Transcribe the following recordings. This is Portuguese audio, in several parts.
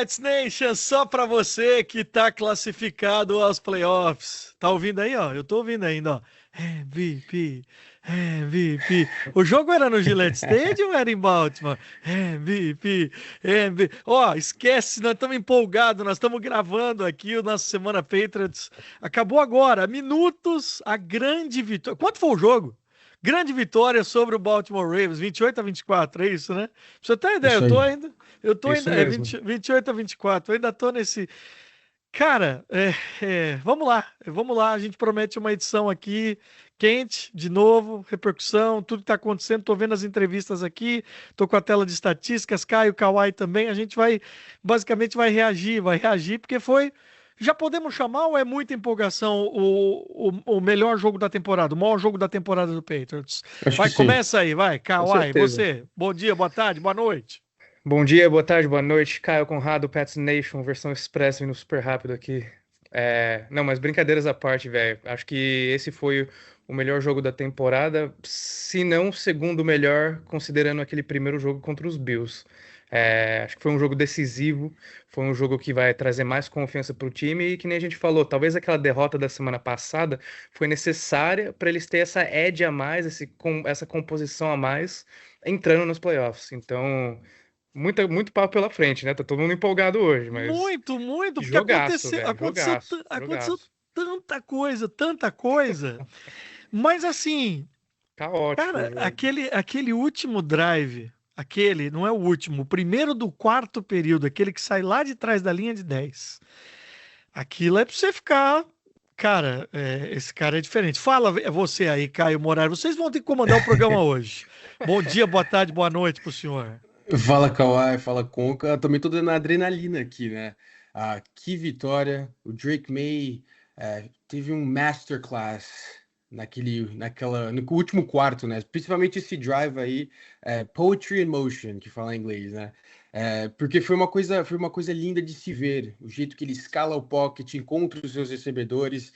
Pets Nation, só para você que tá classificado aos playoffs. Tá ouvindo aí, ó? Eu tô ouvindo ainda, ó. MVP, MVP. O jogo era no Gillette Stadium ou era em Baltimore? MVP, MVP. Ó, esquece, nós estamos empolgados, nós estamos gravando aqui o nosso Semana Patriots. Acabou agora, minutos, a grande vitória. Quanto foi o jogo? Grande vitória sobre o Baltimore Ravens, 28-24, é isso, né? Pra você ter uma ideia, Isso aí. eu tô Isso ainda, mesmo. 28-24, eu ainda tô nesse. Cara, vamos lá, a gente promete uma edição aqui quente, de novo, repercussão, tudo que tá acontecendo, tô vendo as entrevistas aqui, tô com a tela de estatísticas, Caio, Kawai também, a gente basicamente vai reagir, porque foi, já podemos chamar ou é muita empolgação o melhor jogo da temporada, o maior jogo da temporada do Patriots? Acho que Vai, sim. começa aí, vai, Com Kawai, certeza. você, bom dia, boa tarde, boa noite. Bom dia, boa tarde, boa noite. Caio Conrado, Pets Nation, versão express vindo super rápido aqui. Não, mas brincadeiras à parte, velho. Acho que esse foi o melhor jogo da temporada, se não o segundo melhor, considerando aquele primeiro jogo contra os Bills. Acho que foi um jogo decisivo, foi um jogo que vai trazer mais confiança para o time e que nem a gente falou, talvez aquela derrota da semana passada foi necessária para eles terem essa edge a mais, essa composição a mais entrando nos playoffs. Então, muito papo pela frente, né? Tá todo mundo empolgado hoje, mas Muito, muito, porque jogaço, velho. Jogaço, aconteceu jogaço. tanta coisa. Mas assim, Caótico o cara, jogo. aquele último drive, não é o último, o primeiro do quarto período, aquele que sai lá de trás da linha de 10. Aquilo é pra você ficar. Cara, esse cara é diferente. Fala você aí, Caio Moraes. Vocês vão ter que comandar o programa hoje. Bom dia, boa tarde, boa noite pro senhor. Fala Kawhi, fala Conca. Também tô dando adrenalina aqui, né? Ah, que vitória. O Drake May teve um masterclass no último quarto, né? Principalmente esse drive aí, Poetry in Motion, que fala em inglês, né? Porque foi uma coisa linda de se ver, o jeito que ele escala o pocket, encontra os seus recebedores,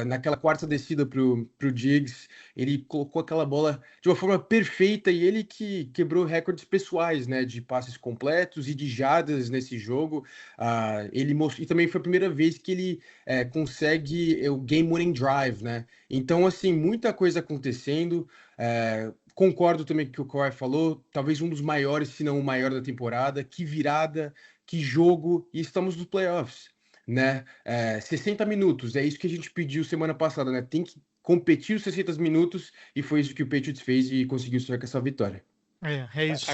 naquela quarta descida pro Diggs, ele colocou aquela bola de uma forma perfeita e ele que quebrou recordes pessoais, né, de passes completos e de jardas nesse jogo. Ele mostrou, e também foi a primeira vez que ele consegue o game winning drive, né? Então, assim, muita coisa acontecendo. Concordo também com o que o Kawhi falou, talvez um dos maiores, se não o maior da temporada. Que virada, que jogo, e estamos nos playoffs, né? 60 minutos, é isso que a gente pediu semana passada, né? Tem que competir os 60 minutos e foi isso que o Patriots fez e conseguiu sair com essa vitória. É A- isso.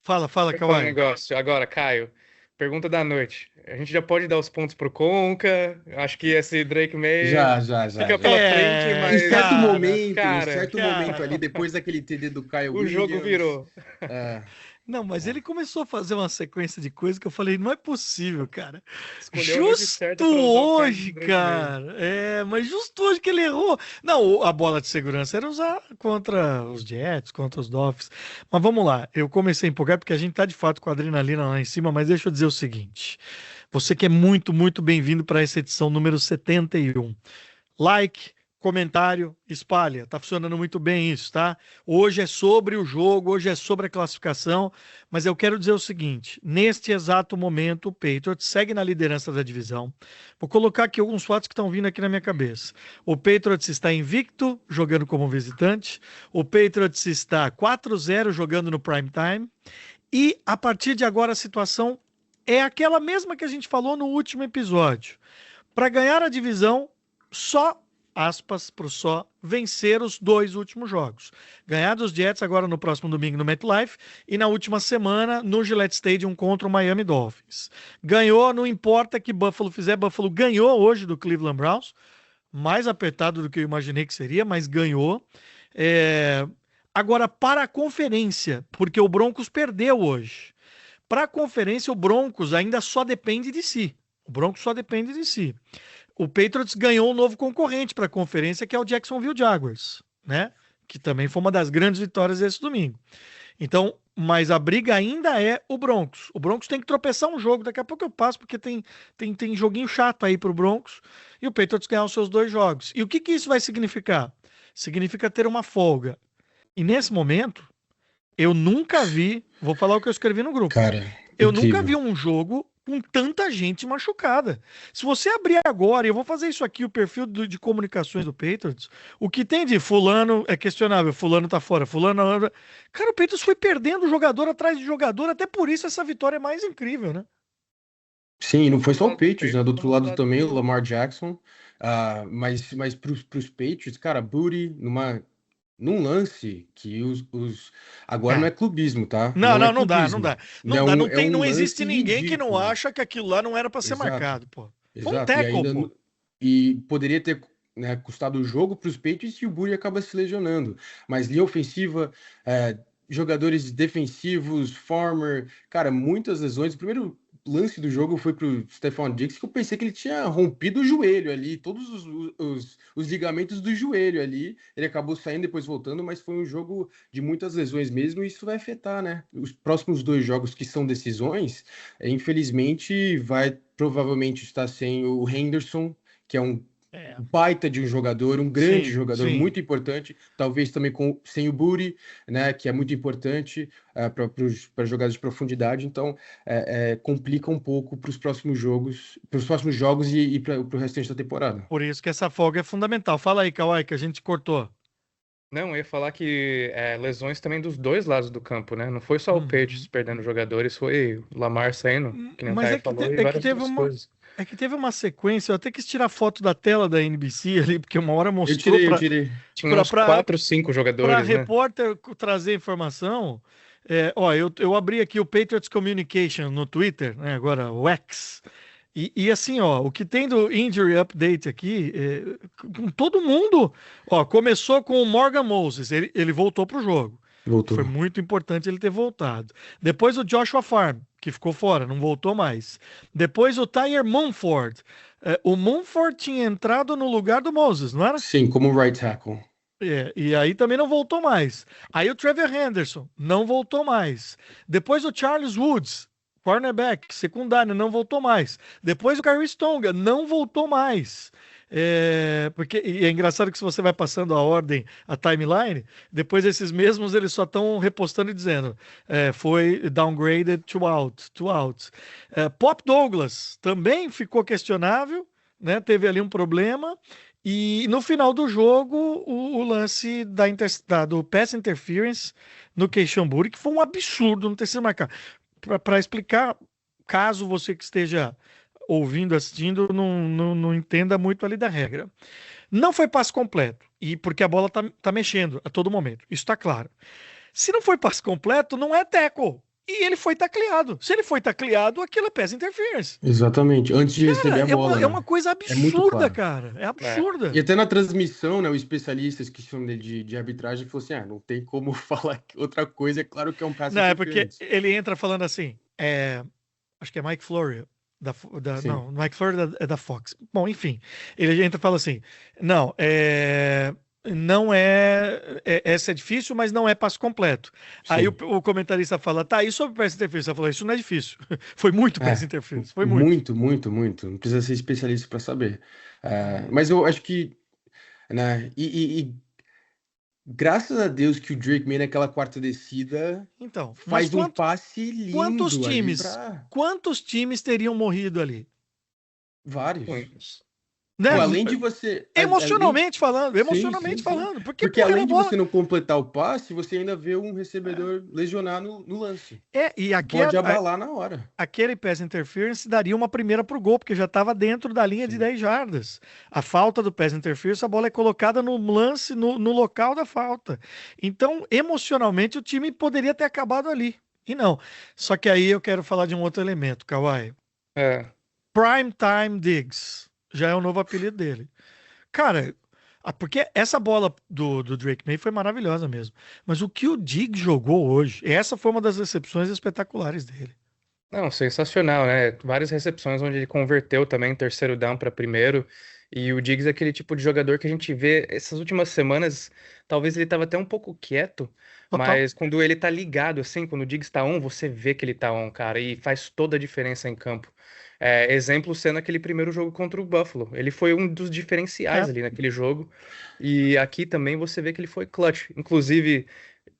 Fala, Deixa eu falar um Kawhi. negócio. Agora, Caio, pergunta da noite. A gente já pode dar os pontos pro Conca. Acho que esse Drake May fica pela frente, mas, Em cara, certo momento ali, depois daquele TD do Kyle o jogo Williams, virou. é, Não, mas é, ele começou a fazer uma sequência de coisas que eu falei, não é possível, cara. Escolheu a noite Justo certa para usar o card do hoje, Drake May. cara. Mas justo hoje que ele errou. Não, a bola de segurança era usar contra os Jets, contra os Dolphins. Mas vamos lá, eu comecei a empolgar porque a gente tá de fato com a adrenalina lá em cima, mas deixa eu dizer o seguinte. Você que é muito, muito bem-vindo para essa edição número 71. Like, comentário, espalha. Tá funcionando muito bem isso, tá? Hoje é sobre o jogo, hoje é sobre a classificação, mas eu quero dizer o seguinte: neste exato momento, o Patriots segue na liderança da divisão. Vou colocar aqui alguns fatos que estão vindo aqui na minha cabeça. O Patriots está invicto, jogando como visitante. O Patriots está 4-0 jogando no prime time. E a partir de agora a situação é aquela mesma que a gente falou no último episódio. Para ganhar a divisão, só, aspas pro só, vencer os dois últimos jogos. Ganhar dos Jets agora no próximo domingo no MetLife e na última semana no Gillette Stadium contra o Miami Dolphins. Ganhou, não importa que Buffalo fizer, Buffalo ganhou hoje do Cleveland Browns, mais apertado do que eu imaginei que seria, mas ganhou. É, Agora, para a conferência, porque o Broncos perdeu hoje. Para a conferência, o Broncos ainda só depende de si. O Broncos só depende de si. O Patriots ganhou um novo concorrente para a conferência, que é o Jacksonville Jaguars, né? Que também foi uma das grandes vitórias esse domingo. Então, mas a briga ainda é o Broncos. O Broncos tem que tropeçar um jogo. Daqui a pouco eu passo, porque tem joguinho chato aí para o Broncos. E o Patriots ganhar os seus dois jogos. E o que isso vai significar? Significa ter uma folga. E nesse momento, eu nunca vi. Vou falar o que eu escrevi no grupo. cara, Eu nunca vi incrível. um jogo com tanta gente machucada. Se você abrir agora, e eu vou fazer isso aqui, o perfil de comunicações do Patriots, o que tem de fulano é questionável, fulano tá fora, fulano... Cara, o Patriots foi perdendo jogador atrás de jogador, até por isso essa vitória é mais incrível, né? Sim, não foi só o Falando do Patriots, né? Patriots, Do outro vamos lado falar também, o do... Lamar Jackson. Mas pros Patriots, cara, Booty, num lance que agora não É. é clubismo, tá? Não, Não é não, não dá, não clubismo. dá. Não dá, É um não existe lance ninguém que não ridículo. acha que aquilo lá não era pra ser Exato, marcado, pô. Foi um exato. tackle, pô. E poderia ter, né, custado o jogo para os Patriots e o Booty acaba se lesionando. Mas linha ofensiva, é, jogadores defensivos, Farmer, cara, muitas lesões. O primeiro lance do jogo foi pro Stephon Diggs, que eu pensei que ele tinha rompido o joelho ali, todos os ligamentos do joelho ali. Ele acabou saindo, depois voltando, mas foi um jogo de muitas lesões mesmo, e isso vai afetar, né? Os próximos dois jogos que são decisões, infelizmente, vai provavelmente estar sem o Henderson, que é um É, baita de um jogador, um grande sim, jogador, sim. muito importante, talvez também sem o Booty, né, que é muito importante para jogadas de profundidade, então complica um pouco para os próximos jogos e para o restante da temporada. Por isso que essa folga é fundamental. Fala aí, Kawhi, que a gente cortou. Não, eu ia falar que lesões também dos dois lados do campo, né? Não foi só o Patriots Uhum. perdendo jogadores, foi o Lamar saindo, que nem o Mas Caio falou, e é que várias teve outras uma. coisas. É que teve uma sequência, eu até quis tirar foto da tela da NBC ali, porque uma hora Eu mostrou tirei, eu para tirei. Tinha uns 4, 5 para jogadores, né? repórter trazer informação. Ó, eu abri aqui o Patriots Communication no Twitter, né, agora o X. E assim, ó, o que tem do injury update aqui, com todo mundo, ó, começou com o Morgan Moses, ele voltou pro jogo. Voltou. Foi muito importante ele ter voltado. Depois o Joshua Farm, que ficou fora, não voltou mais. Depois o Tyler Mumford. O Mumford tinha entrado no lugar do Moses, não era? Sim, como right tackle. E aí também não voltou mais. Aí o Trevor Henderson não voltou mais. Depois o Charles Woods, cornerback, secundário, não voltou mais. Depois o Kyrie Stonga não voltou mais. E é engraçado que se você vai passando a ordem, a timeline, depois esses mesmos eles só estão repostando e dizendo foi downgraded to out. Pop Douglas também ficou questionável, né? Teve ali um problema. E no final do jogo, o lance do pass interference no Keishon Buri, que foi um absurdo não ter sido marcado. Para explicar, caso você que esteja ouvindo, assistindo, não entenda muito ali da regra. Não foi passe completo, e porque a bola tá mexendo a todo momento. Isso está claro. Se não foi passe completo, não é tackle. E ele foi tacleado. Se ele foi tacleado, aquilo é pass interference. Exatamente, antes de receber Cara, a bola, é uma né? coisa É muito absurda, claro. cara. É É. E absurda. até na transmissão, né, o especialista que chamam dele de arbitragem falou assim: não tem como falar outra coisa, é claro que é um pass Não, é porque interference. ele entra falando assim, acho que é Mike Florio, Sim. não, Mike Florio é da Fox. Bom, enfim, ele entra e fala assim, não, não essa é difícil, mas não é passo completo. Aí Sim. o comentarista fala, tá, e sobre pass interference? Ele falou, isso não é difícil. Foi muito pass É, interference, foi muito. muito, muito, muito. Não precisa ser especialista para saber. Mas eu acho que, né, e graças a Deus que o Drake May naquela quarta descida Então, mas faz um passe quantos lindo ali times, para quantos times teriam morrido ali? vários. Muitos. Né? Pô, além de você, Sim, sim, Emocionalmente sim. falando, Porque porque era além a de bola. você não completar o passe, você ainda vê um recebedor lesionar no lance. E aqui Pode abalar na hora. aquele pass interference daria uma primeira para o gol, porque já estava dentro da linha de Sim. 10 jardas. A falta do pass interference, a bola é colocada no lance, no local da falta. Então, emocionalmente, o time poderia ter acabado ali. E não. Só que aí eu quero falar de um outro elemento, Kawhi. É. Prime Time Diggs. Já é o novo apelido dele. Cara, porque essa bola do Drake May foi maravilhosa mesmo. Mas o que o Diggs jogou hoje, essa foi uma das recepções espetaculares dele. Não, sensacional, né? Várias recepções onde ele converteu também terceiro down para primeiro. E o Diggs é aquele tipo de jogador que a gente vê essas últimas semanas, talvez ele estava até um pouco quieto, Total. mas quando ele tá ligado, assim, quando o Diggs tá on, você vê que ele tá on, cara, e faz toda a diferença em campo. Exemplo sendo aquele primeiro jogo contra o Buffalo. Ele foi um dos diferenciais É. ali naquele jogo. E aqui também você vê que ele foi clutch. Inclusive,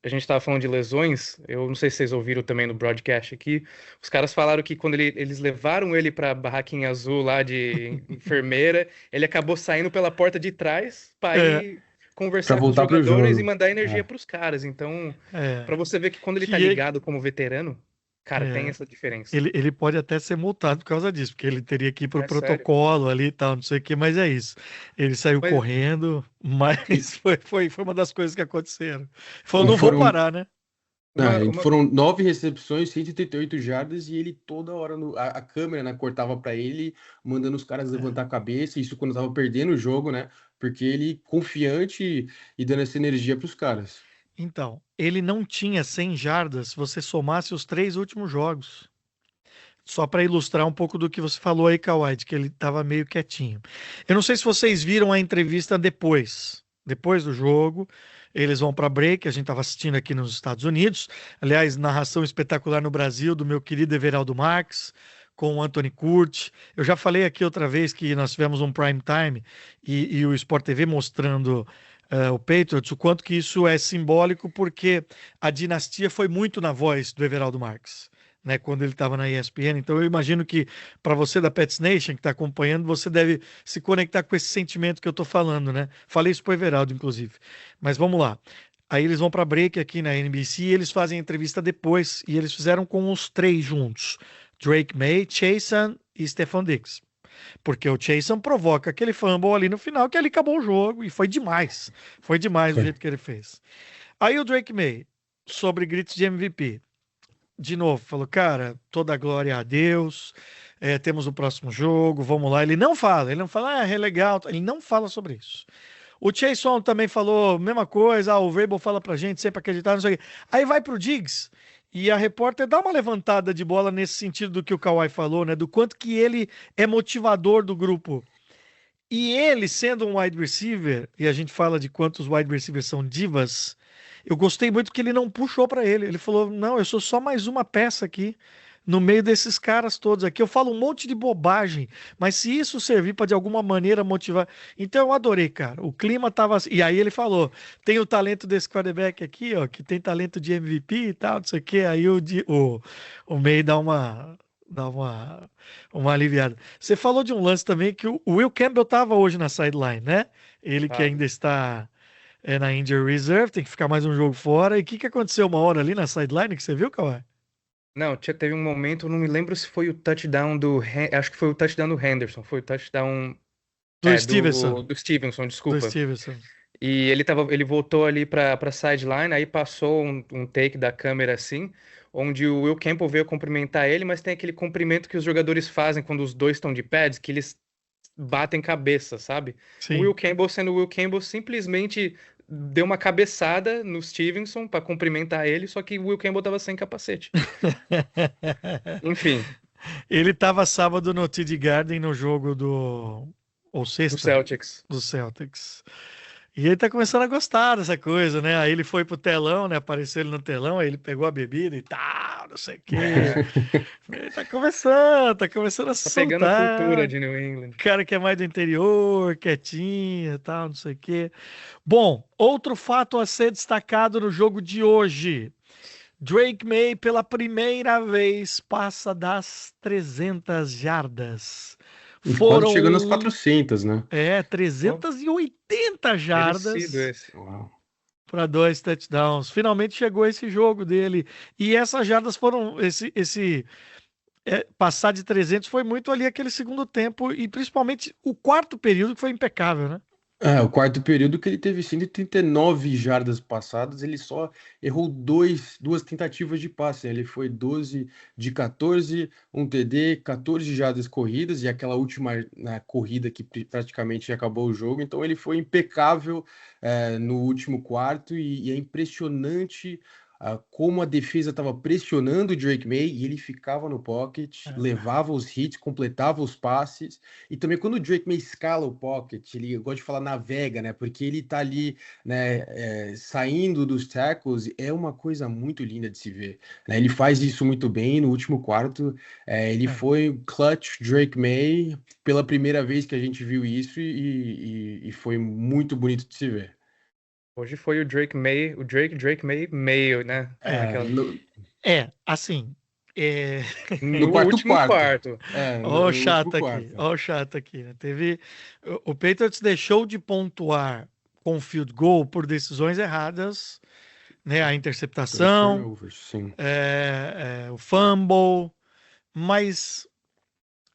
a gente estava falando de lesões, eu não sei se vocês ouviram também no broadcast aqui, os caras falaram que quando eles levaram ele para a barraquinha azul lá de enfermeira, ele acabou saindo pela porta de trás para É, ir Pra conversar com os voltar pro jogadores e jogo. mandar energia É. para os caras. Então, é. para você ver que quando ele tá Que ligado como veterano, cara, tem é, essa diferença. ele pode até ser multado por causa disso, porque ele teria que ir pro É sério. protocolo ali e tal, não sei o que, mas é isso. Ele saiu Mas, correndo, E, mas foi uma das coisas que aconteceram. Falou, e não vou foram, parar, né? uma... foram 9 recepções, 188 jardas, e ele toda hora, a câmera, né, cortava pra ele, mandando os caras É. levantar a cabeça, isso quando tava perdendo o jogo, né? Porque ele confiante e dando essa energia pros caras. Então, ele não tinha 100 jardas se você somasse os 3 últimos jogos. Só para ilustrar um pouco do que você falou aí, Kawhi, de que ele estava meio quietinho. Eu não sei se vocês viram a entrevista depois do jogo. Eles vão para break, a gente estava assistindo aqui nos Estados Unidos. Aliás, narração espetacular no Brasil do meu querido Everaldo Marques com o Anthony Curti. Eu já falei aqui outra vez que nós tivemos um prime time e o Sport TV mostrando o Patriots, o quanto que isso é simbólico, porque a dinastia foi muito na voz do Everaldo Marques, né, quando ele estava na ESPN. Então eu imagino que para você da Pets Nation que está acompanhando, você deve se conectar com esse sentimento que eu estou falando, né? Falei isso para o Everaldo, inclusive. Mas vamos lá. Aí eles vão para break aqui na NBC e eles fazem a entrevista depois e eles fizeram com os três juntos: Drake May, Chasen e Stephon Diggs. Porque o Chasen provoca aquele fumble ali no final que ali acabou o jogo e foi demais. Foi demais o Foi. jeito que ele fez. Aí o Drake May, sobre gritos de MVP, de novo, falou, cara, toda a glória a Deus, temos o próximo jogo, vamos lá. Ele não fala, é legal, ele não fala sobre isso. O Chason também falou, mesma coisa, o Vrabel fala pra gente sempre acreditar, não sei o quê. Aí vai pro Diggs, e a repórter dá uma levantada de bola nesse sentido do que o Kawhi falou, né, do quanto que ele é motivador do grupo. E ele, sendo um wide receiver, e a gente fala de quantos wide receivers são divas, eu gostei muito que ele não puxou para ele. Ele falou: Não, eu sou só mais uma peça aqui, no meio desses caras todos aqui. Eu falo um monte de bobagem, mas se isso servir para de alguma maneira motivar. Então eu adorei, cara. O clima tava assim. E aí ele falou: Tem o talento desse quarterback aqui, ó, que tem talento de MVP e tal, não sei o quê. Aí o May dá uma aliviada. Você falou de um lance também que o Will Campbell estava hoje na sideline, né? Ele que Tava. ainda está na injury reserve, tem que ficar mais um jogo fora. E o que que aconteceu uma hora ali na sideline que você viu, Kawhi? Não, teve um momento, não me lembro se foi o touchdown acho que foi o touchdown do Henderson, foi o touchdown Do do, Stevenson. do Stevenson, Do desculpa. Stevenson. E ele voltou ali pra sideline, aí passou um take da câmera assim, onde o Will Campbell veio cumprimentar ele, mas tem aquele cumprimento que os jogadores fazem quando os dois estão de pads, que eles batem cabeça, sabe? O Sim. Will Campbell, sendo o Will Campbell, simplesmente deu uma cabeçada no Stevenson pra cumprimentar ele, só que o Will Campbell tava sem capacete. Enfim, Ele estava sábado no TD Garden no jogo ou do sexta, Celtics. do Celtics. E ele tá começando a gostar dessa coisa, né? Aí ele foi pro telão, né? Apareceu ele no telão, aí ele pegou a bebida e tal, não sei o quê. É, Ele tá começando a se tá pegando a cultura soltar. de New England. Cara que é mais do interior, quietinho e tal, não sei o quê. Bom, outro fato a ser destacado no jogo de hoje. Drake May, pela primeira vez, passa das 300 jardas. Quase chegando às Foram 400, né? 380 Merecido jardas esse. Uau. para 2 touchdowns. Finalmente chegou esse jogo dele. E essas jardas foram. Passar de 300 foi muito ali aquele segundo tempo. E principalmente o quarto período, que foi impecável, né? O quarto período que ele teve 139 jardas passadas, ele só errou duas tentativas de passe, né? Ele foi 12 de 14, um TD, 14 jardas corridas e aquela última, né, corrida que praticamente acabou o jogo. Então ele foi impecável no último quarto e é impressionante como a defesa estava pressionando o Drake May e ele ficava no pocket, É. levava os hits, completava os passes. E também quando o Drake May escala o pocket, ele, eu gosto de falar navega, né? Porque ele tá ali, né, saindo dos tackles, é uma coisa muito linda de se ver, né? Ele faz isso muito bem no último quarto. Ele É. foi clutch Drake May pela primeira vez que a gente viu isso e foi muito bonito de se ver. Hoje foi o Drake May meio, né? Naquela... Assim, é... No No quarto último quarto. quarto. Ó o No último chato aqui, quarto. ó o chato aqui, né? O Patriots deixou de pontuar com field goal por decisões erradas, né? A 2 interceptação, turnovers, sim. o fumble, mas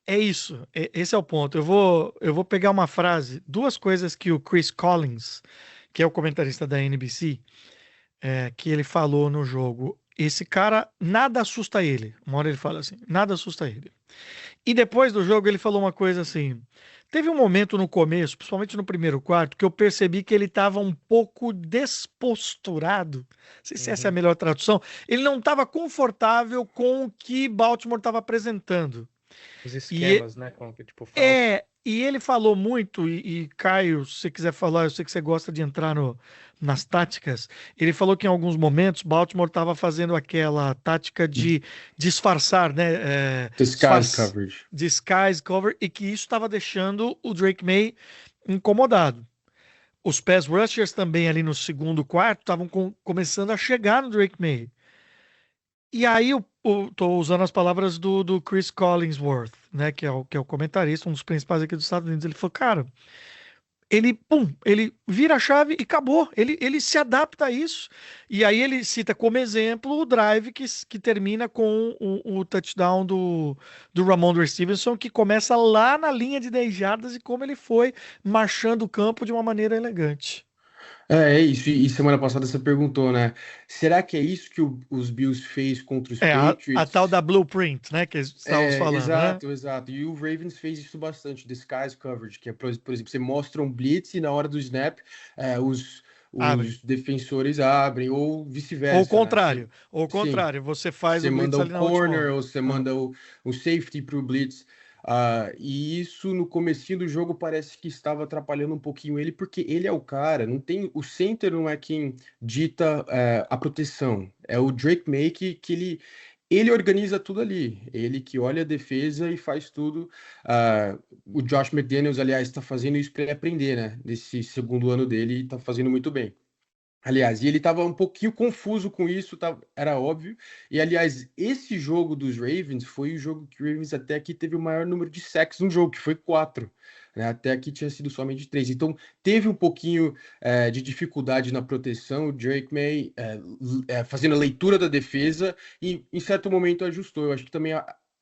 é isso. Esse é o ponto. Eu vou pegar uma frase, duas coisas que o Chris Collins, que é o comentarista da NBC, que ele falou no jogo. Esse cara, nada assusta ele. Uma hora ele fala assim, nada assusta ele. E depois do jogo ele falou uma coisa assim. Teve um momento no começo, principalmente no primeiro quarto, que eu percebi que ele estava um pouco desposturado. Não sei se essa é a Uhum. melhor tradução. Ele não estava confortável com o que Baltimore estava apresentando. Os E esquemas, né? Com que, tipo, falso. e ele falou muito, Caio, se você quiser falar, eu sei que você gosta de entrar nas táticas. Ele falou que em alguns momentos Baltimore estava fazendo aquela tática de disfarçar, né? Disguise coverage. Disguise cover, e que isso estava deixando o Drake May incomodado. Os pass rushers também ali no segundo quarto estavam começando a chegar no Drake May. E aí eu tô usando as palavras do Chris Collinsworth, né, que é o comentarista, um dos principais aqui dos Estados Unidos. Ele falou, cara, ele vira a chave e acabou. Ele se adapta a isso. E aí ele cita como exemplo o drive que termina com o touchdown do Ramondre Stevenson, que começa lá na linha de 10 jardas e como ele foi marchando o campo de uma maneira elegante. É isso. E semana passada você perguntou, né? Será que é isso que os Bills fez contra os A tal Patriots? da blueprint, né, que estávamos falando, né? Exato, exato. E o Ravens fez isso bastante, disguise coverage, que é, por exemplo, você mostra um blitz e na hora do snap, os, Abre. os defensores abrem, ou vice-versa, né? Ou Sim, contrário, você faz você o blitz manda o ali na última corner hora. ou você Ah. manda o safety para o blitz. E isso no comecinho do jogo parece que estava atrapalhando um pouquinho ele, porque ele é o cara, não tem, o center não é quem dita a proteção, é o Drake May que ele organiza tudo ali, ele que olha a defesa e faz tudo. O Josh McDaniels, aliás, está fazendo isso para ele aprender, né? Nesse segundo ano dele e está fazendo muito bem. Aliás, e ele estava um pouquinho confuso com isso, era óbvio. E, aliás, esse jogo dos Ravens foi o jogo que o Ravens até aqui teve o maior número de sacks no jogo, que foi 4. Né? Até aqui tinha sido somente 3. Então, teve um pouquinho de dificuldade na proteção. O Drake May fazendo a leitura da defesa e, em certo momento, ajustou. Eu acho que também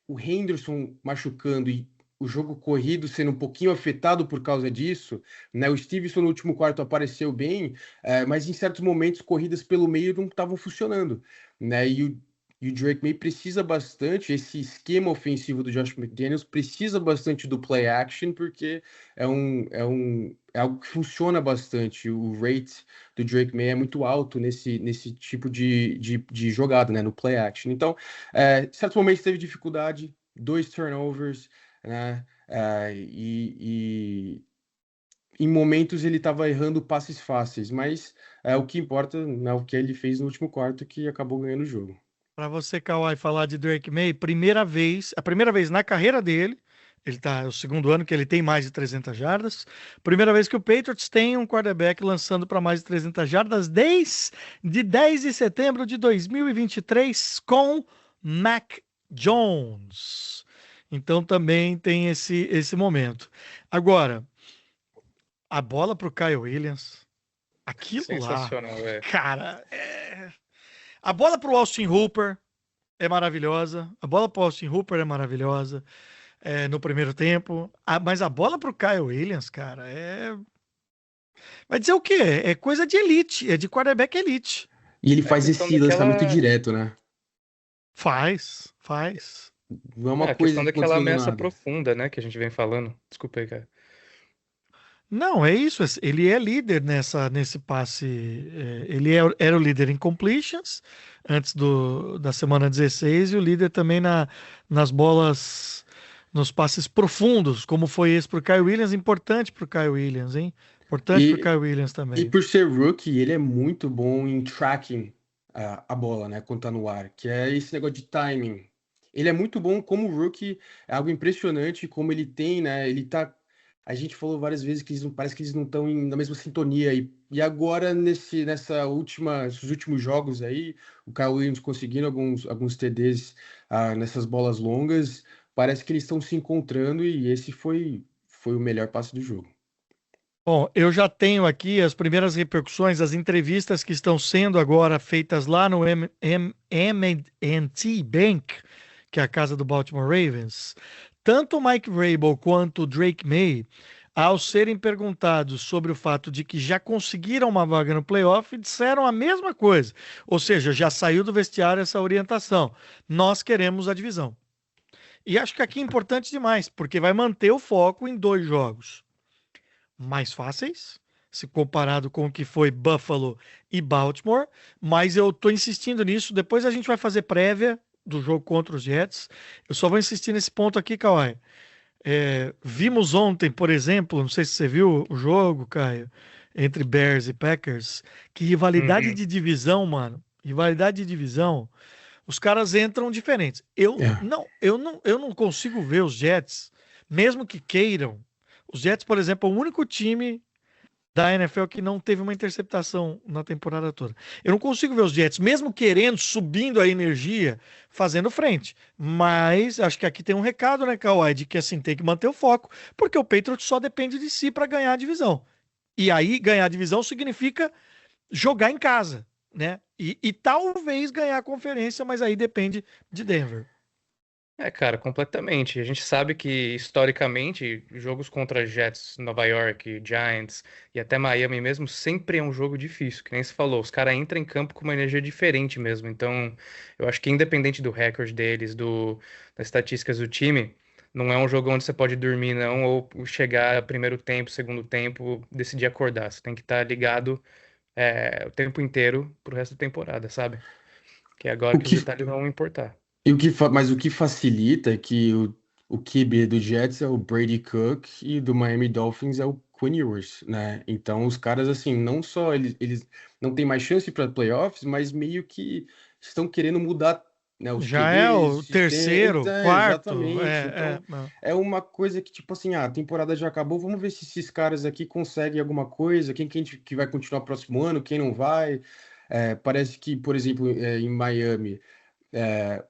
o Henderson machucando e o jogo corrido sendo um pouquinho afetado por causa disso, né? O Stevenson no último quarto apareceu bem, mas em certos momentos corridas pelo meio não estavam funcionando, né? E o Drake May precisa bastante, esse esquema ofensivo do Josh McDaniels precisa bastante do play action, porque é algo que funciona bastante. O rate do Drake May é muito alto nesse tipo de jogada, né? No play action. Então, em certos momentos teve dificuldade, 2 turnovers, né? E em momentos ele estava errando passes fáceis, mas o que importa é o que ele fez no último quarto que acabou ganhando o jogo. Para você, Kawhi, falar de Drake May, a primeira vez na carreira dele, ele tá, é o segundo ano que ele tem mais de 300 jardas, primeira vez que o Patriots tem um quarterback lançando para mais de 300 jardas desde 10 de setembro de 2023 com Mac Jones. Então também tem esse momento. Agora, a bola para o Kyle Williams, aquilo lá, Sensacional, velho. cara, a bola para o Austin Hooper é maravilhosa. A bola para o Austin Hooper é maravilhosa no primeiro tempo. Mas a bola para o Kyle Williams, cara, vai dizer o quê? É coisa de elite, é de quarterback elite. E ele É a faz questão esse lançamento daquela. direto, né? Faz, faz. Não é É uma a coisa questão que daquela aconteceu do ameaça nada. profunda, né? Que a gente vem falando. Desculpa aí, cara. Não, é isso. Ele é líder nesse passe. Ele era o líder em completions antes da semana 16 e o líder também nas bolas, nos passes profundos, como foi esse para o Kyle Williams. Importante para o Kyle Williams, hein? Importante para o E, Kyle Williams e também. por ser rookie, ele é muito bom em tracking a bola, né? Quando tá no ar, que é esse negócio de timing. Ele é muito bom como rookie, é algo impressionante como ele tem, né? Ele tá a gente falou várias vezes que parece que eles não estão na mesma sintonia. E agora, esses últimos jogos aí, o Kyle Williams conseguindo alguns TDs nessas bolas longas, parece que eles estão se encontrando e esse foi o melhor passe do jogo. Bom, eu já tenho aqui as primeiras repercussões, as entrevistas que estão sendo agora feitas lá no M&T Bank, que é a casa do Baltimore Ravens. Tanto o Mike Vrabel quanto o Drake May, ao serem perguntados sobre o fato de que já conseguiram uma vaga no playoff, disseram a mesma coisa. Ou seja, já saiu do vestiário essa orientação. Nós queremos a divisão. E acho que aqui é importante demais, porque vai manter o foco em 2 jogos mais fáceis, se comparado com o que foi Buffalo e Baltimore, mas eu estou insistindo nisso. Depois a gente vai fazer prévia do jogo contra os Jets. Eu só vou insistir nesse ponto aqui, Kawhi. Vimos ontem, por exemplo, não sei se você viu o jogo, Caio, entre Bears e Packers, que rivalidade de divisão, mano. Rivalidade de divisão, os caras entram diferentes. Eu não consigo ver os Jets, mesmo que queiram. Os Jets, por exemplo, é o único time da NFL que não teve uma interceptação na temporada toda. Eu não consigo ver os Jets, mesmo querendo, subindo a energia, fazendo frente. Mas acho que aqui tem um recado, né, Kawhi, de que assim tem que manter o foco, porque o Patriots só depende de si para ganhar a divisão. E aí ganhar a divisão significa jogar em casa, né? E talvez ganhar a conferência, mas aí depende de Denver. Cara, completamente. A gente sabe que, historicamente, jogos contra Jets, Nova York, Giants e até Miami mesmo, sempre é um jogo difícil, que nem se falou. Os caras entram em campo com uma energia diferente mesmo. Então, eu acho que independente do recorde deles, das estatísticas do time, não é um jogo onde você pode dormir, não, ou chegar primeiro tempo, segundo tempo, decidir acordar. Você tem que estar ligado, o tempo inteiro pro resto da temporada, sabe? Que é agora O que os que, detalhes vão importar. mas o que facilita é que o QB do Jets é o Brady Cook e do Miami Dolphins é o Quinn Ewers, né? Então os caras, assim, não só eles não têm mais chance para playoffs, mas meio que estão querendo mudar, né, os Já é QBs, o o sistema. terceiro, Então, quarto, exatamente. Então é uma coisa que, tipo assim, a temporada já acabou, vamos ver se esses caras aqui conseguem alguma coisa, que vai continuar próximo ano, quem não vai. Parece que, por exemplo, em Miami.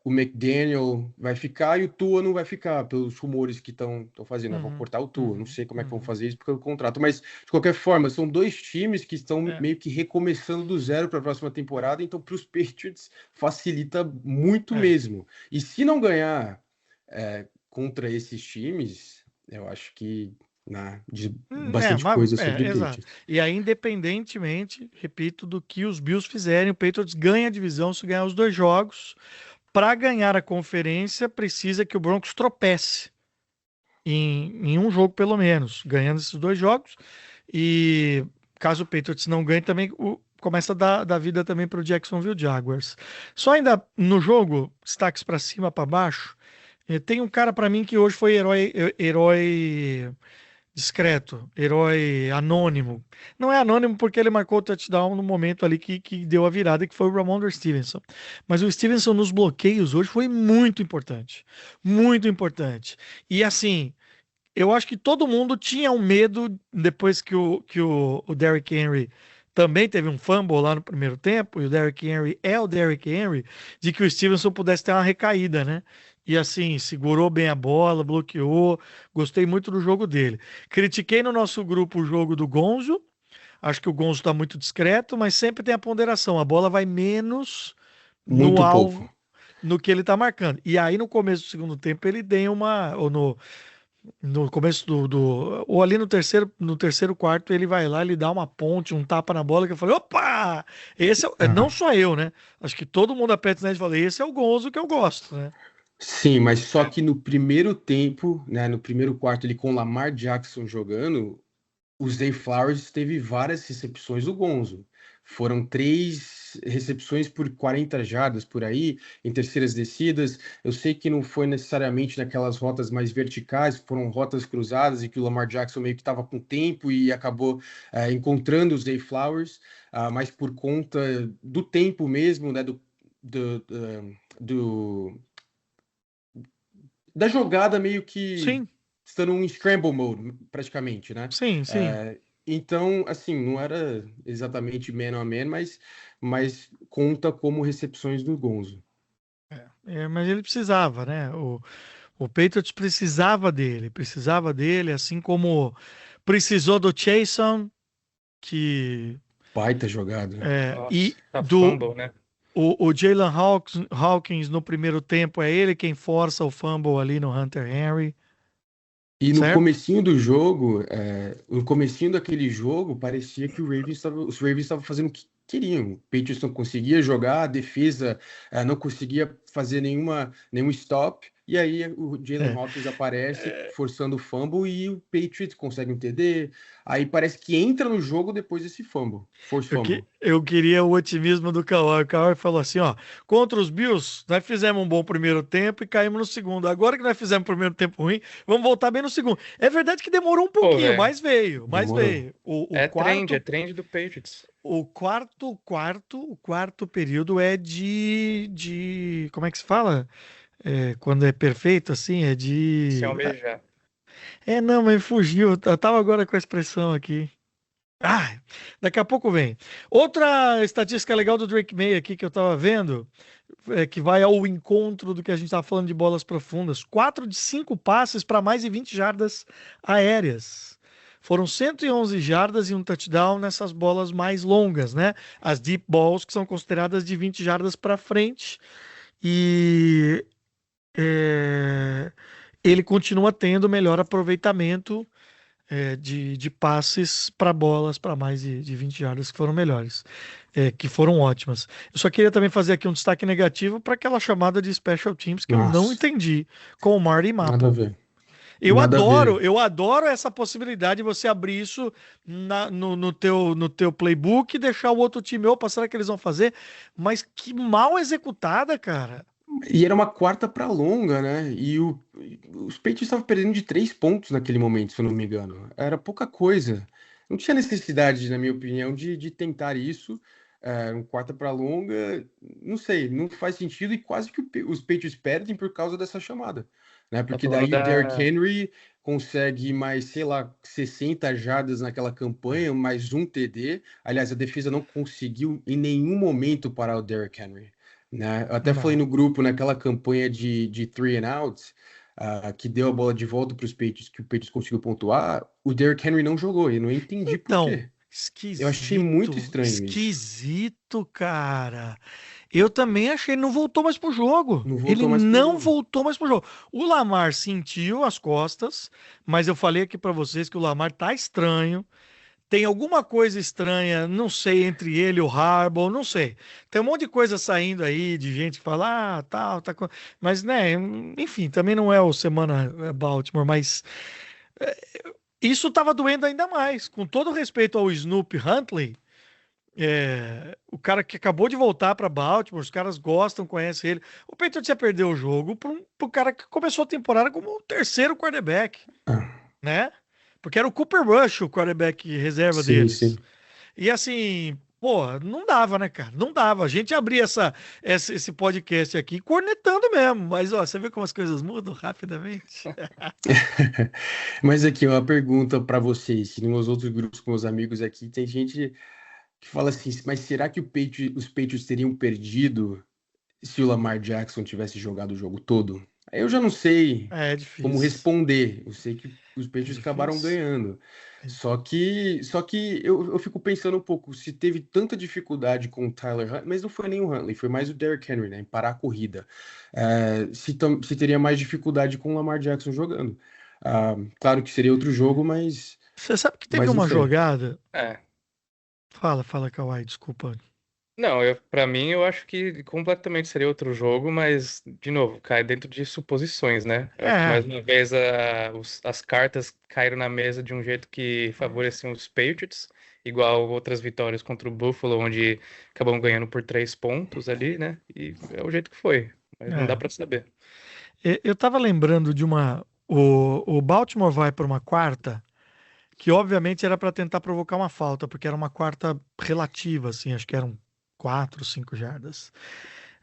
O McDaniel vai ficar e o Tua não vai ficar, pelos rumores que estão fazendo. Vão uhum, cortar o Tua. Não uhum, sei como é que vão uhum. fazer isso porque é o contrato. Mas, de qualquer forma, são 2 times que estão É. meio que recomeçando do zero para a próxima temporada. Então, para os Patriots, facilita muito É. mesmo. E se não ganhar contra esses times, eu acho que diz bastante coisa sobre Exato. Patriots. E aí, independentemente, repito, do que os Bills fizerem, o Patriots ganha a divisão se ganhar os 2 jogos. Para ganhar a conferência, precisa que o Broncos tropece em um jogo, pelo menos, ganhando esses 2 jogos. E caso o Patriots não ganhe, também começa a dar vida também para o Jacksonville Jaguars. Só ainda no jogo, destaques para cima, para baixo. Tem um cara para mim que hoje foi herói discreto, herói anônimo. Não é anônimo porque ele marcou o touchdown no momento ali que deu a virada, que foi o Ramondre Stevenson. Mas o Stevenson nos bloqueios hoje foi muito importante. Muito importante. E assim, eu acho que todo mundo tinha um medo depois que o Derrick Henry também teve um fumble lá no primeiro tempo, e o Derrick Henry é o Derrick Henry, de que o Stevenson pudesse ter uma recaída, né? E assim, segurou bem a bola, bloqueou. Gostei muito do jogo dele. Critiquei no nosso grupo o jogo do Gonzo. Acho que o Gonzo está muito discreto, mas sempre tem a ponderação. A bola vai menos no Muito pouco. alvo no que ele está marcando. E aí, no começo do segundo tempo, ele deu uma. Ou no começo ou ali no terceiro quarto, ele vai lá, ele dá uma ponte, um tapa na bola, que eu falei, opa! Esse não Aham. só eu, né? Acho que todo mundo da Petsnet falou, esse é o Gonzo que eu gosto, né? Sim, mas só que no primeiro tempo, né, no primeiro quarto, ele com o Lamar Jackson jogando, o Zay Flowers teve várias recepções do Gonzo. Foram 3 recepções por 40 jardas por aí, em terceiras descidas. Eu sei que não foi necessariamente naquelas rotas mais verticais, foram rotas cruzadas e que o Lamar Jackson meio que estava com tempo e acabou encontrando o Zay Flowers, mas por conta do tempo mesmo, né, do, do- da jogada meio que Sim, estando em scramble mode, praticamente, né? Sim, sim. Então, assim, não era exatamente man on man, mas conta como recepções do Gonzo. Mas ele precisava, né? O Patriots precisava dele, assim como precisou do Chason, que Baita jogada. e Nossa, tá do fumble, né? o Jalen Hawkins no primeiro tempo é ele quem força o fumble ali no Hunter Henry, E no certo? comecinho do jogo, no comecinho daquele jogo, parecia que os Ravens estavam fazendo o que queriam. O Patriots não conseguia jogar, a defesa não conseguia fazer nenhum stop, e aí o Jalen É. Hawkins aparece forçando o fumble e o Patriots consegue um TD. Aí parece que entra no jogo depois desse fumble, force fumble. Eu queria o otimismo do Kawhi. O Kawhi falou assim, ó, contra os Bills, nós fizemos um bom primeiro tempo e caímos no segundo. Agora que nós fizemos um primeiro tempo ruim, vamos voltar bem no segundo. É verdade que demorou um Pô, pouquinho, velho. mas veio, mas Demorou. veio. É trend do Patriots. O quarto período é como é que se fala? Quando é perfeito, assim, é Se de... almejar. Não, mas fugiu. Eu tava agora com a expressão aqui. Ah, daqui a pouco vem. Outra estatística legal do Drake May aqui que eu tava vendo, que vai ao encontro do que a gente tava falando de bolas profundas. 4 de 5 passes para mais de 20 jardas aéreas. Foram 111 jardas e um touchdown nessas bolas mais longas, né? As deep balls, que são consideradas de 20 jardas para frente. E é, ele continua tendo melhor aproveitamento de passes para bolas para mais de 20 jardas que foram melhores, que foram ótimas. Eu só queria também fazer aqui um destaque negativo para aquela chamada de special teams que eu não Nossa, entendi com o Marty nada a Maple. ver. Nada a ver. Eu adoro essa possibilidade de você abrir isso no teu playbook e deixar o outro time, opa, será que eles vão fazer? Mas que mal executada, cara. E era uma quarta para longa, né? Os Patriots estavam perdendo de 3 pontos naquele momento, se eu não me engano. Era pouca coisa. Não tinha necessidade, na minha opinião, de tentar isso. Um quarta para longa, não sei, não faz sentido e quase que os Patriots perdem por causa dessa chamada, né? Tá Porque falando daí o Derrick da. Henry consegue mais, sei lá, 60 jardas naquela campanha, mais um TD. Aliás, a defesa não conseguiu em nenhum momento parar o Derrick Henry, né? Eu até falei Não. no grupo, naquela campanha de three and outs, que deu a bola de volta para os Patriots, que o Patriots conseguiu pontuar, o Derrick Henry não jogou, e eu não entendi por Então, quê. Eu achei muito esquisito, estranho isso. esquisito, cara. Eu também achei, ele não voltou mais pro jogo. Não Ele voltou mais pro não jogo. voltou mais pro jogo. O Lamar sentiu as costas, mas eu falei aqui pra vocês que o Lamar tá estranho. Tem alguma coisa estranha, não sei, entre ele e o Harbaugh, não sei. Tem um monte de coisa saindo aí, de gente que fala, tal, tá. Mas, né, enfim, também não é o Semana Baltimore, mas isso tava doendo ainda mais. Com todo respeito ao Snoop Huntley, o cara que acabou de voltar para Baltimore, os caras gostam, conhecem ele. O Patriots ia perder o jogo pro cara que começou a temporada como o terceiro quarterback, Ah, né? Porque era o Cooper Rush, o quarterback reserva sim, deles. sim. E assim, pô, não dava, né, cara? Não dava. A gente abria esse podcast aqui cornetando mesmo. Mas, ó, você vê como as coisas mudam rapidamente? Mas aqui, uma pergunta para vocês. Nos meus outros grupos com meus amigos aqui, tem gente que fala assim, mas será que os Patriots teriam perdido se o Lamar Jackson tivesse jogado o jogo todo? Aí eu já não sei É como difícil. responder. Eu sei que os É Patriots acabaram difícil. ganhando. É Só que eu fico pensando um pouco, se teve tanta dificuldade com o Tyler Huntley, mas não foi nem o Huntley, foi mais o Derrick Henry, né, em parar a corrida. Se teria mais dificuldade com o Lamar Jackson jogando. Claro que seria outro jogo, Você sabe que teve mas não uma sei. jogada. É. Fala, Kawhi, desculpa. Não, para mim eu acho que completamente seria outro jogo, mas, de novo, cai dentro de suposições, né? Eu acho que É, mais uma vez as cartas caíram na mesa de um jeito que favoreciam os Patriots, igual outras vitórias contra o Buffalo, onde acabam ganhando por 3 pontos ali, né? E é o jeito que foi, mas não dá é. pra saber. Eu tava lembrando de uma. O Baltimore vai para uma quarta, que obviamente era para tentar provocar uma falta, porque era uma quarta relativa, assim, acho que eram 4, 5 jardas.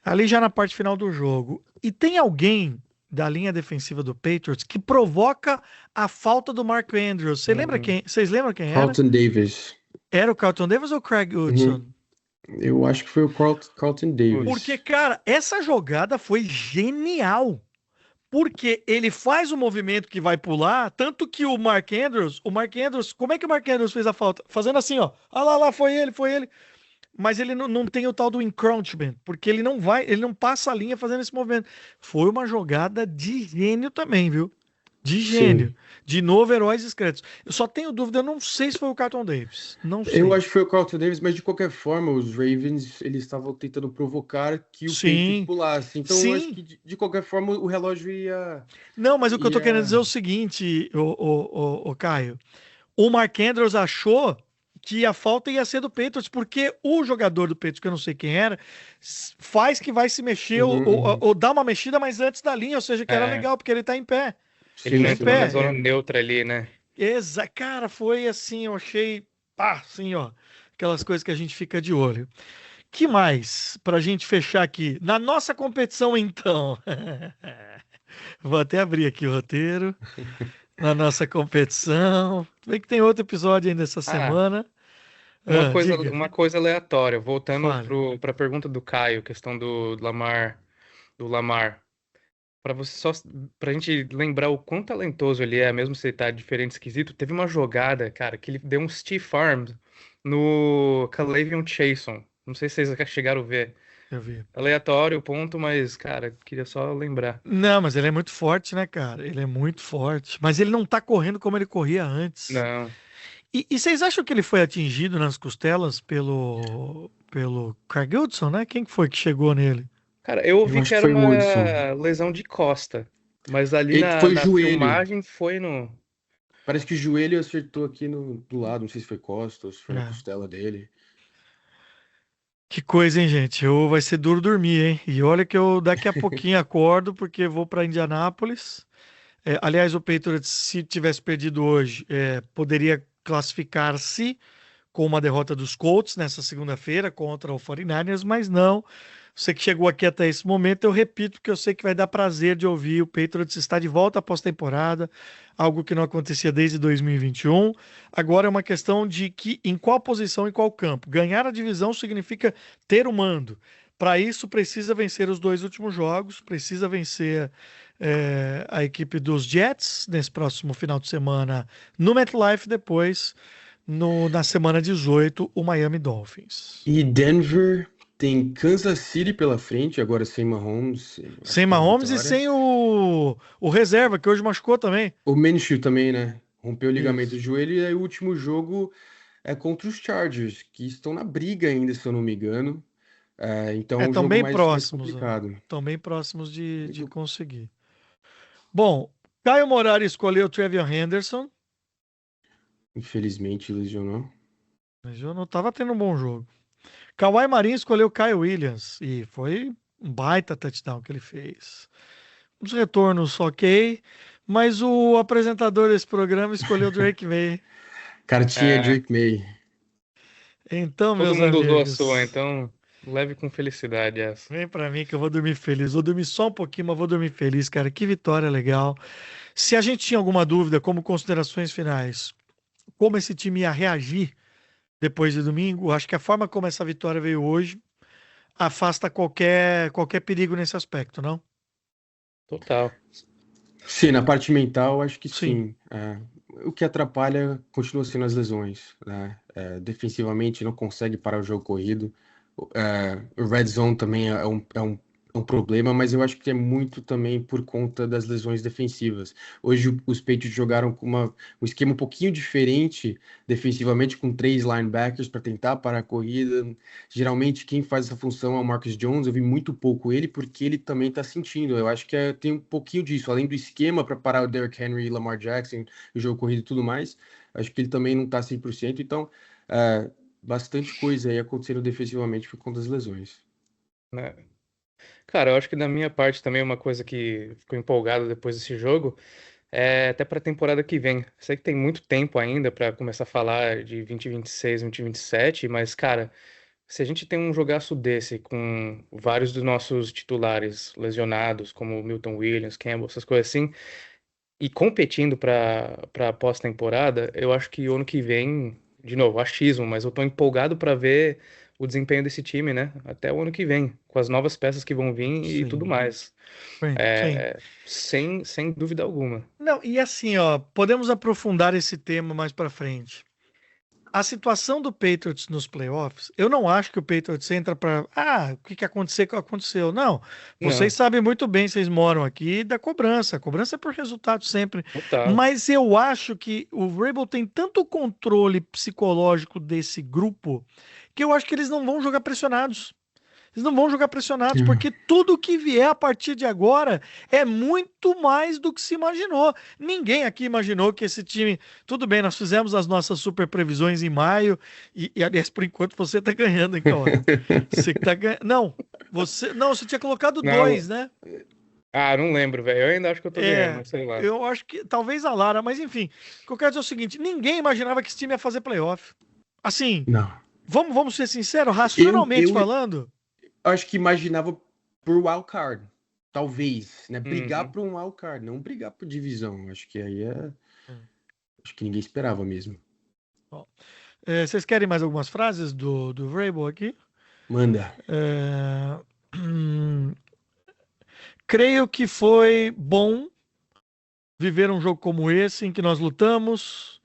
Ali já na parte final do jogo. E tem alguém. da linha defensiva do Patriots que provoca a falta do Mark Andrews. Vocês lembram quem era? Carlton Davis. Era o Carlton Davis ou o Craig Goodson? Eu acho que foi o Carlton Davis. Porque, cara, essa jogada foi genial. Porque ele faz o movimento que vai pular, tanto que o Mark Andrews, como é que o Mark Andrews fez a falta? Fazendo assim, ó. Ah lá, foi ele. Mas ele não tem o tal do encroachment, porque ele não passa a linha fazendo esse movimento. Foi uma jogada de gênio também, viu? De gênio. Sim. De novo, heróis discretos. Eu só tenho dúvida, eu não sei se foi o Carlton Davis. Não sei. Eu acho que foi o Carlton Davis, mas de qualquer forma, os Ravens, eles estavam tentando provocar que o Patriots pulasse. Então, eu acho que de qualquer forma o relógio ia... Não, mas o que eu tô querendo dizer é o seguinte, o Caio. O Mark Andrews achou que a falta ia ser do Patriots, porque o jogador do Patriots, que eu não sei quem era, faz que vai se mexer ou dá uma mexida, mas antes da linha, ou seja, que era legal, porque ele tá em pé. Ele não entrou pé. na zona neutra ali, né? Cara, foi assim, eu achei, assim, ó, aquelas coisas que a gente fica de olho. Que mais, pra gente fechar aqui? Na nossa competição, então. Vou até abrir aqui o roteiro. Na nossa competição. Bem que tem outro episódio ainda essa semana. Diga. Uma coisa aleatória, voltando Fale. para a pergunta do Caio, questão do Lamar, para você só pra gente lembrar o quão talentoso ele é, mesmo se ele tá diferente, esquisito, teve uma jogada, cara, que ele deu um stiff arm no Kalavion Chason. Não sei se vocês chegaram a ver. Eu vi. Aleatório o ponto, mas, cara, queria só lembrar. Não, mas ele é muito forte, né, cara? Ele é muito forte. Mas ele não tá correndo como ele corria antes. Não. E vocês acham que ele foi atingido nas costelas pelo Craig Goodson, né? Quem que foi que chegou nele? Cara, eu ouvi acho que que era foi o uma Woodson. lesão de costa, mas ali Ele foi na joelho. filmagem foi no. Parece que o joelho acertou aqui do lado, não sei se foi costa ou se foi na É. costela dele. Que coisa, hein, gente? Vai ser duro dormir, hein? E olha que eu daqui a pouquinho acordo porque vou para Indianápolis. Aliás, o Patriots, se tivesse perdido hoje, poderia classificar-se com uma derrota dos Colts nessa segunda-feira contra o 49ers, mas não. Você que chegou aqui até esse momento, eu repito que eu sei que vai dar prazer de ouvir o Patriots estar de volta após temporada, algo que não acontecia desde 2021. Agora é uma questão de que em qual posição, em qual campo. Ganhar a divisão significa ter o mando. Para isso, precisa vencer os dois últimos jogos, precisa vencer a equipe dos Jets nesse próximo final de semana no MetLife, depois na semana 18, o Miami Dolphins. E Denver tem Kansas City pela frente, agora sem Mahomes. Acho Sem que é uma Mahomes e vitória. sem o reserva, que hoje machucou também. O Minshew também, né? Rompeu o ligamento do Isso. joelho e aí o último jogo é contra os Chargers, que estão na briga ainda, se eu não me engano. Então é um Estão jogo bem mais próximos. complicado. Estão bem próximos de Muito- conseguir. Bom, Caio Morari escolheu o Trevion Henderson, Infelizmente, lesionou. mas eu não estava tendo um bom jogo. Kawhi Marinho escolheu o Kyle Williams, e foi um baita touchdown que ele fez. Os retornos ok, mas o apresentador desse programa escolheu o Drake May. Cartinha É, Drake May. Então, todo meus mundo usou a sua, amigos, então leve com felicidade essa. vem pra mim que eu vou dormir feliz. Vou dormir só um pouquinho, mas vou dormir feliz, cara. Que vitória legal. Se a gente tinha alguma dúvida, como considerações finais, como esse time ia reagir depois de domingo, acho que a forma como essa vitória veio hoje afasta qualquer perigo nesse aspecto, não? Total. Sim, na parte mental, acho que Sim. sim. O que atrapalha continua sendo as lesões, né? Defensivamente não consegue parar o jogo corrido. O Red Zone também é um problema, mas eu acho que é muito também por conta das lesões defensivas. Hoje os Patriots jogaram com um esquema um pouquinho diferente defensivamente, com 3 linebackers para tentar parar a corrida. Geralmente quem faz essa função é o Marcus Jones. Eu vi muito pouco ele porque ele também está sentindo. Eu acho que tem um pouquinho disso, além do esquema para parar o Derrick Henry, Lamar Jackson, o jogo corrido e tudo mais. Acho que ele também não está 100%. Então, bastante coisa aí acontecendo defensivamente por conta das lesões. Né? Cara, eu acho que da minha parte também uma coisa que ficou empolgado depois desse jogo é até para a temporada que vem. Sei que tem muito tempo ainda para começar a falar de 2026, 2027, mas, cara, Se a gente tem um jogaço desse com vários dos nossos titulares lesionados, como Milton Williams, Campbell, essas coisas assim, e competindo para pós-temporada, eu acho que o ano que vem, de novo, achismo, mas eu tô empolgado para ver o desempenho desse time, né? Até o ano que vem, com as novas peças que vão vir e tudo Sim, mais. sim. Sem dúvida alguma. Não, e assim, ó, podemos aprofundar esse tema mais pra frente. A situação do Patriots nos playoffs, eu não acho que o Patriots entra para, o que que aconteceu, que aconteceu. Não, vocês Não, sabem muito bem, vocês moram aqui, da cobrança. A cobrança é por resultado sempre. total. Mas eu acho que o Vrabel tem tanto controle psicológico desse grupo que eu acho que eles não vão jogar pressionados. Eles não vão jogar pressionados, porque tudo que vier a partir de agora é muito mais do que se imaginou. Ninguém aqui imaginou que esse time. Tudo bem, nós fizemos as nossas super previsões em maio, aliás, por enquanto você tá ganhando, hein, Cauã? Você que tá ganhando. Não, você tinha colocado Não, dois, né? não lembro, velho. Eu ainda acho que eu tô ganhando, É, mas sei lá. eu acho que talvez a Lara, mas enfim. O que eu quero dizer é o seguinte: ninguém imaginava que esse time ia fazer playoff. Assim, Não. vamos ser sinceros, Eu, racionalmente eu falando. acho que imaginava por wild card. Talvez, né? Brigar Uhum. por um wild card, não brigar por divisão. Acho que aí é. Acho que ninguém esperava mesmo. Bom, vocês querem mais algumas frases do Vrabel aqui? Manda. É, hum, creio que foi bom viver um jogo como esse, em que nós lutamos,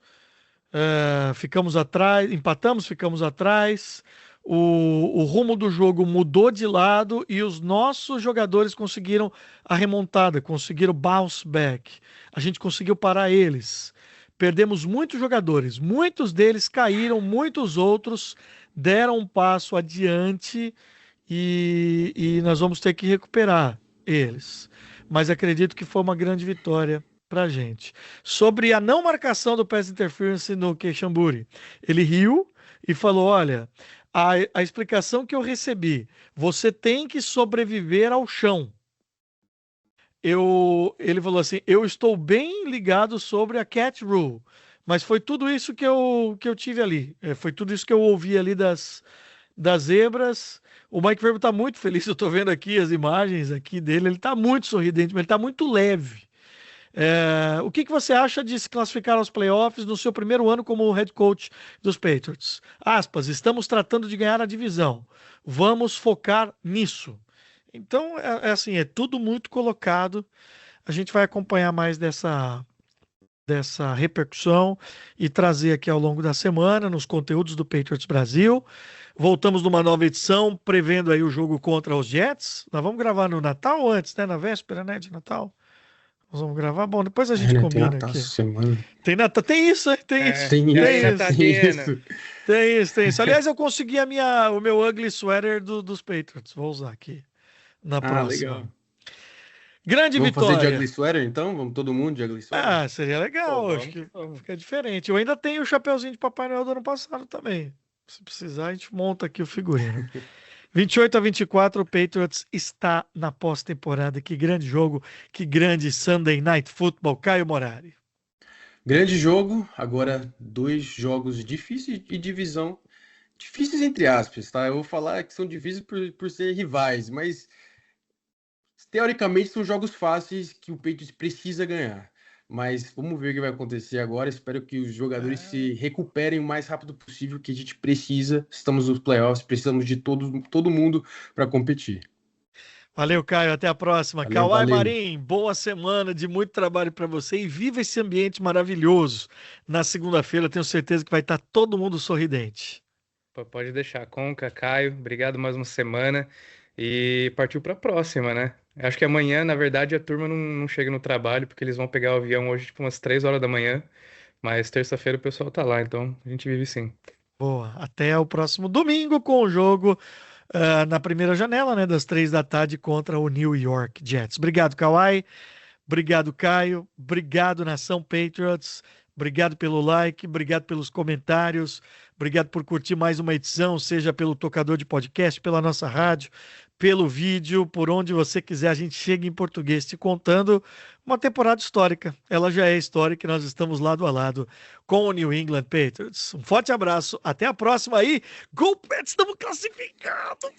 ficamos atrás, empatamos, ficamos atrás. O rumo do jogo mudou de lado e os nossos jogadores conseguiram a remontada, conseguiram bounce back. A gente conseguiu parar eles. Perdemos muitos jogadores, muitos deles caíram, muitos outros deram um passo adiante e nós vamos ter que recuperar eles. Mas acredito que foi uma grande vitória para a gente. Sobre a não marcação do pass interference no Keishamburi, ele riu e falou: Olha, a explicação que eu recebi, você tem que sobreviver ao chão. Ele falou assim: eu estou bem ligado sobre a cat rule, mas foi tudo isso que eu tive ali. Foi tudo isso que eu ouvi ali das zebras. O Mike Vrabel está muito feliz. Eu estou vendo aqui as imagens aqui dele. Ele está muito sorridente, mas ele está muito leve. O que você acha de se classificar aos playoffs no seu primeiro ano como head coach dos Patriots? Aspas, estamos tratando de ganhar a divisão. Vamos focar nisso. Então, assim, é tudo muito colocado. A gente vai acompanhar mais dessa repercussão e trazer aqui ao longo da semana nos conteúdos do Patriots Brasil. Voltamos numa nova edição, prevendo aí o jogo contra os Jets. Nós vamos gravar no Natal ou antes, né? Na véspera, né, de Natal. Nós vamos gravar. Bom, depois a gente Né? Tem combina Natal essa aqui. semana. Tem Natal, tem isso, hein? Tem isso. Tem E isso. aí, Tem isso. Tem Natalina? isso. Tem isso. Aliás, eu consegui o meu ugly sweater dos Patriots. Vou usar aqui na Ah, próxima. legal. Grande Vamos fazer de ugly vitória. sweater, então? Vamos todo mundo de ugly sweater? Seria Pô, legal. Acho vamos, que vamos. fica diferente. Eu ainda tenho o chapeuzinho de Papai Noel do ano passado também. Se precisar, a gente monta aqui o figurino. 28-24, o Patriots está na pós-temporada. Que grande jogo, que grande Sunday Night Football. Caio Morari. Grande jogo. Agora, dois jogos difíceis e divisão. Difíceis entre aspas, tá? Eu vou falar que são difíceis por ser rivais, mas teoricamente são jogos fáceis que o Patriots precisa ganhar. Mas vamos ver o que vai acontecer agora. Espero que os jogadores se recuperem o mais rápido possível, que a gente precisa. Estamos nos playoffs, precisamos de todo mundo para competir. Valeu, Caio. Até a próxima. Valeu, Kawhi valeu. Marim, boa semana de muito trabalho para você e viva esse ambiente maravilhoso. Na segunda-feira, tenho certeza que vai estar todo mundo sorridente. Pô, pode deixar. Conca, Caio, obrigado mais uma semana. E partiu para a próxima, né? Acho que amanhã, na verdade, a turma não chega no trabalho, porque eles vão pegar o avião hoje, tipo, umas 3 horas da manhã. Mas terça-feira o pessoal tá lá, então a gente vive sim. Boa. Até o próximo domingo com o jogo na primeira janela, né, das 3 da tarde contra o New York Jets. Obrigado, Kawhi. Obrigado, Caio. Obrigado, Nação Patriots. Obrigado pelo like, obrigado pelos comentários, obrigado por curtir mais uma edição, seja pelo tocador de podcast, pela nossa rádio, pelo vídeo, por onde você quiser. A gente chega em português te contando uma temporada histórica. Ela já é histórica e nós estamos lado a lado com o New England Patriots. Um forte abraço, até a próxima aí. Go Pets, estamos classificados!